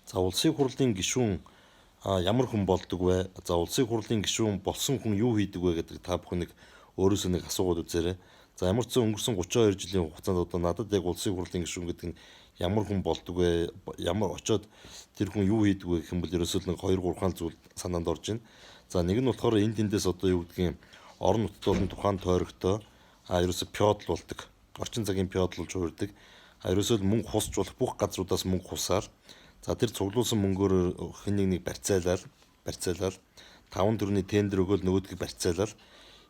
За улсын хурлын гишүүн ямар хүн болдог вэ? За улсын хурлын гишүүн болсон хүн юу хийдэг вэ гэдэг та бүхэн нэг өөрөөсөө нэг асуугаад үзээрэй. За ямар ч зэн өнгөрсөн 32 жилийн хугацаанд одоо надад яг улсын хурлын гишүүн гэдэг нь ямар хүн болдог вэ? Ямар очоод тэр хүн юу хийдэг вэ гэх юм бол ерөөсөө нэг 2 3 зүйл санаанд орж байна. За нэг нь болохоор энд тэндээс одоо юу гэдгийг орон нутгад болон тухайн тойрогтой ерөөсөө феодал болдог. Орчин цагийн феодал болж хуурдаг. Ерөөсөө мөнгө хусч болох бүх газруудаас мөнгө хусаар за тэр цуглуулсан мөнгөөр хэнийг нэг барьцаалал 5 төрний тендер өгөөл нөгөөдгийг барьцаалал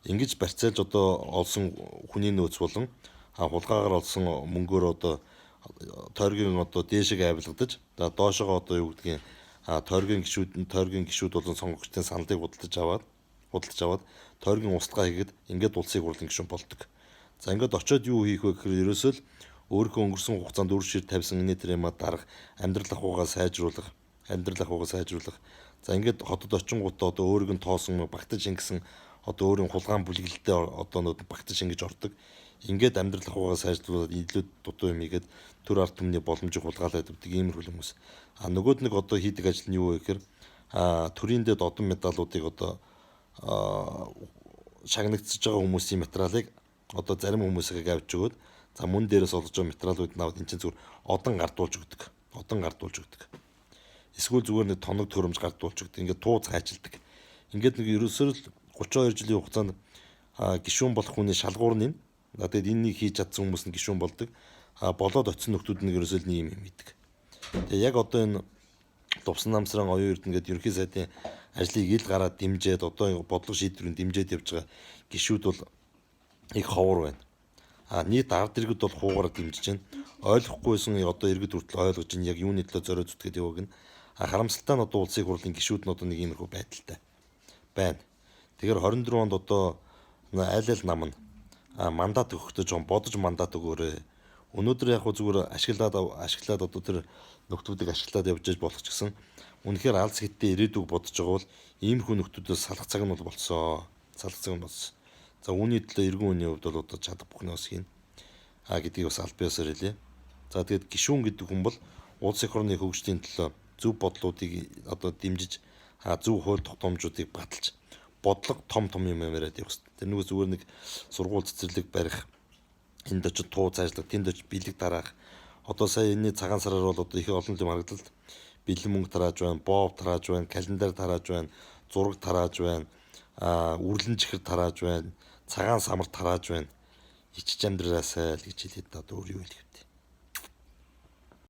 ингэж барьцаалж одоо олсон хүний нөөц болон хулгаагаар олсон мөнгөөр одоо тойргийн одоо дээшээ авилгадаж за доошоо одоо юу гэдгийг тойргийн гишүүд болон сонгогчдын саналыг худалдаж аваад тойргийн устгаа хийгээд ингээд улсын хурлын гишүүн болдог. За ингээд очиод юу хийх вэ гэхээр ерөөсөө л өөрийнхөө өнгөрсөн хугацаанд үр шир тавьсан инээдэр юмаа дарах, амьдрал ахуйгаа сайжруулах. За ингээд хотод очингуудаа одоо өөрийг нь тоосон багтаж ингэсэн одоо өөрийн хулгаан бүлэглэлтэй одоо нүүд багтаж ингэж ордог. Ингээд амьдрал ахуйгаа сайжруулаад илүү дутуу юм игээд төр ард түмний боломжийг хулгайлаад өгдөг иймэрхүү хүмүүс. Нөгөөд нэг одоо хийдэг ажил нь юу вэ гэхээр төрийн дэд одон медалуудыг одоо шагнагдсаж байгаа хүмүүсийн материалыг одоо зарим хүмүүсээ авч өгөөд за мөн дээрээс олж байгаа материалууд наваад энэ чинь зүгээр одон гардуулж өгдөг. Эсвэл зүгээр нэг тоног төрөмж гардуулж өгдөг. Ингээд тууз хайчилдаг. Ингээд нэг ерөөсөө л 32 жилийн хугацаанд гишүүн болох хүний шалгуур нь тэгээд энэнийг хийж чадсан хүмүүс нь гишүүн болдог. Болоод очисон нөхдүүд нь ерөөсөө л ийм юм хийдэг. Тэгээ яг одоо энэ Лувсан намсран оюун эрдэнэ гэдэг ерөнхий сайдын ажлыг ил гараад дэмжиж одоо бодлого шийдвэрийн дэмжиж явж байгаа гишүүд бол их ховор байна. Нийт ард иргэд бол хуугаараа дэмжиж байна. Ойлгохгүйсэн одоо иргэд хүртэл ойлгож байна. Яг юуны төлөө зориод зүтгээд яваг нь. Харамсалтай нь одоо улсын хурлын гишүүд нь одоо нэг иймэрхүү байдалтай байна. Тэгэхээр 24 онд одоо аль нам нь мандат өгөхдөө жоон бодож мандат өгөөрэй. Өнөөдөр яг зүгээр ашиглаад одоо тэр нөхдүүдийг ашиглаад явж болох ч гэсэн үнэхээр алс хиттэй ирээдүг бодож байгаа бол иймэрхүү нөхдүүдөөс салах цаг нь бол болцсон. За үүний төлөө иргэн үеийн хувьд бол одоо чадах бүхнээ бас хийнэ гэдгийг бас аль биесээр хэлье. За тэгээд гишүүн гэдэг хүн бол улс их орны хөгжлийн төлөө зөв бодлуудыг одоо дэмжиж зөв хууль тогтоомжуудыг баталж бодлого том юм яриад явах хэрэгтэй. Тэр нөгөө зүгээр нэг сургууль цэцэрлэг барих, энд очиж тууз ажиллах, тэнд очиж бэлэг тараах. Одоо сая энэний цагаан сараар бол одоо их олон юм харагдал. Бэлэн мөнгө тарааж байна, боов тарааж байна, календар тарааж байна, зураг тарааж байна, үрлэн чихэр тарааж байна, цагаан самар тарааж байна. Ичж амьдраасай л гэж хэлээд одоо өөр юу хэлэх.